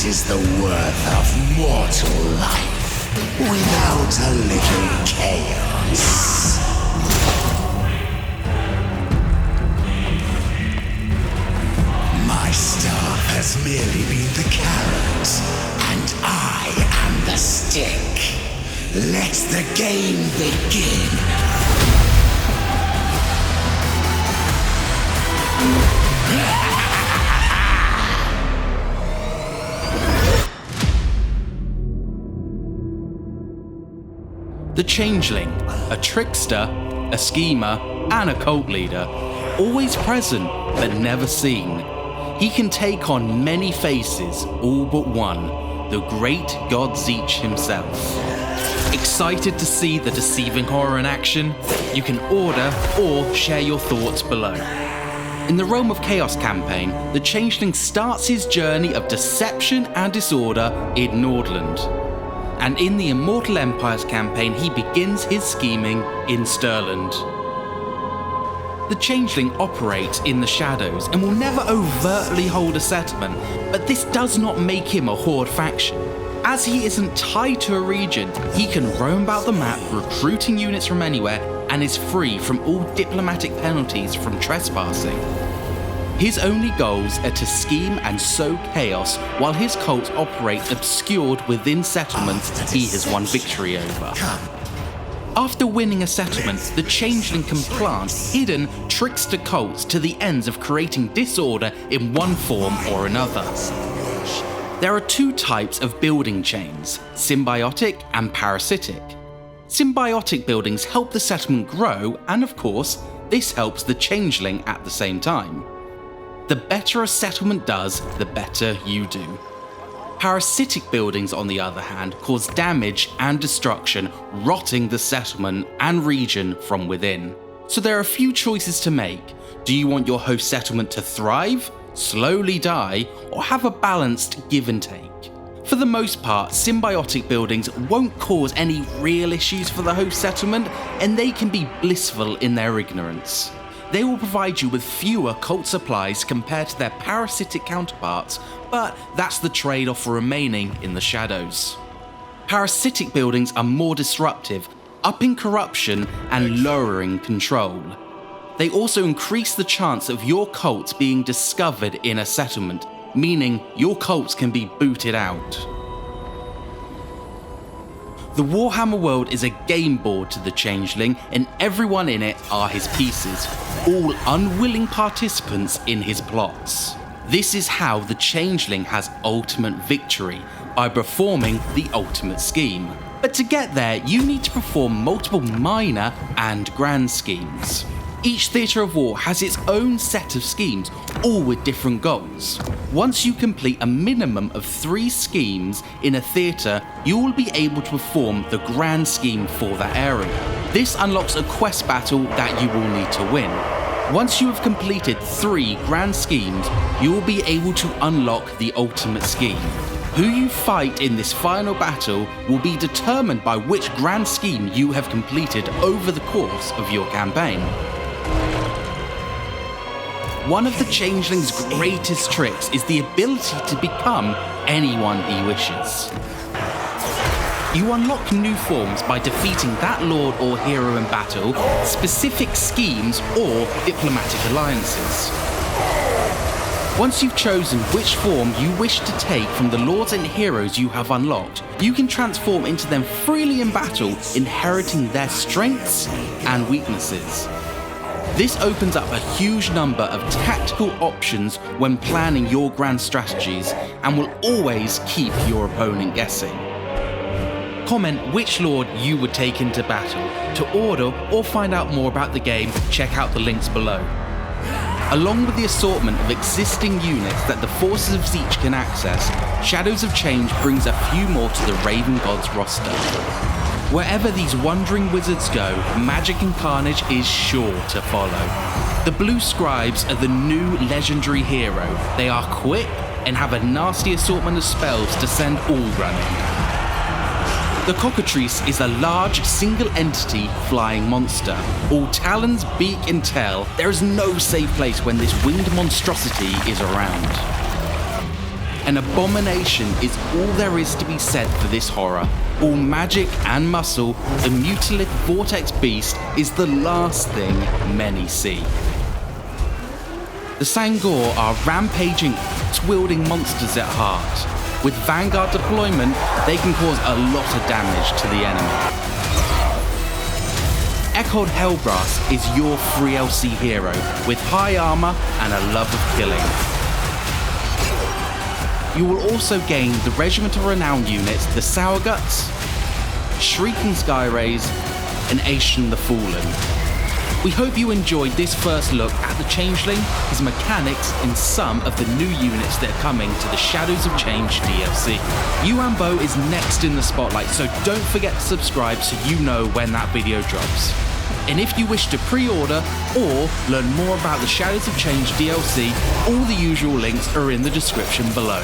is the worth of mortal life without a little chaos. My staff has merely been the carrot, and I am the stick. Let the game begin. The Changeling, a trickster, a schemer, and a cult leader, always present but never seen. He can take on many faces, all but one, the great God Zeech himself. Excited to see the deceiving horror in action? You can order or share your thoughts below. In the Realm of Chaos campaign, the Changeling starts his journey of deception and disorder in Nordland. And in the Immortal Empires campaign, he begins his scheming in Stirland. The Changeling operates in the shadows and will never overtly hold a settlement, but this does not make him a horde faction. As he isn't tied to a region, he can roam about the map recruiting units from anywhere and is free from all diplomatic penalties from trespassing. His only goals are to scheme and sow chaos while his cults operate obscured within settlements he has won victory over. After winning a settlement, the Changeling can plant hidden trickster cults to the ends of creating disorder in one form or another. There are two types of building chains, symbiotic and parasitic. Symbiotic buildings help the settlement grow, and of course, this helps the Changeling at the same time. The better a settlement does, the better you do. Parasitic buildings, on the other hand, cause damage and destruction, rotting the settlement and region from within. So there are a few choices to make. Do you want your host settlement to thrive, slowly die, or have a balanced give and take? For the most part, symbiotic buildings won't cause any real issues for the host settlement, and they can be blissful in their ignorance. They will provide you with fewer cult supplies compared to their parasitic counterparts, but that's the trade-off for remaining in the shadows. Parasitic buildings are more disruptive, upping corruption and lowering control. They also increase the chance of your cults being discovered in a settlement, meaning your cults can be booted out. The Warhammer world is a game board to the Changeling, and everyone in it are his pieces, all unwilling participants in his plots. This is how the Changeling has ultimate victory, by performing the ultimate scheme. But to get there, you need to perform multiple minor and grand schemes. Each theatre of war has its own set of schemes, all with different goals. Once you complete a minimum of 3 schemes in a theatre, you will be able to perform the grand scheme for that area. This unlocks a quest battle that you will need to win. Once you have completed 3 grand schemes, you will be able to unlock the ultimate scheme. Who you fight in this final battle will be determined by which grand scheme you have completed over the course of your campaign. One of the Changeling's greatest tricks is the ability to become anyone he wishes. You unlock new forms by defeating that lord or hero in battle, specific schemes, or diplomatic alliances. Once you've chosen which form you wish to take from the lords and heroes you have unlocked, you can transform into them freely in battle, inheriting their strengths and weaknesses. This opens up a huge number of tactical options when planning your grand strategies, and will always keep your opponent guessing. Comment which lord you would take into battle. To order or find out more about the game, check out the links below. Along with the assortment of existing units that the forces of Zeech can access, Shadows of Change brings a few more to the Raven Gods roster. Wherever these wandering wizards go, magic and carnage is sure to follow. The Blue Scribes are the new legendary hero. They are quick and have a nasty assortment of spells to send all running. The Cockatrice is a large, single-entity flying monster. All talons, beak and tail, there is no safe place when this winged monstrosity is around. An abomination is all there is to be said for this horror. All magic and muscle, the mutilith vortex beast is the last thing many see. The Sangor are rampaging, axe-wielding monsters at heart. With Vanguard deployment, they can cause a lot of damage to the enemy. Echoed Hellbrass is your free LC hero, with high armor and a love of killing. You will also gain the Regiment of Renown units, the Sourguts, Shrieking Skyrays, and Aishan the Fallen. We hope you enjoyed this first look at the Changeling, his mechanics, and some of the new units that are coming to the Shadows of Change DLC. Yuanbo is next in the spotlight, so don't forget to subscribe so you know when that video drops. And if you wish to pre-order or learn more about the Shadows of Change DLC, all the usual links are in the description below.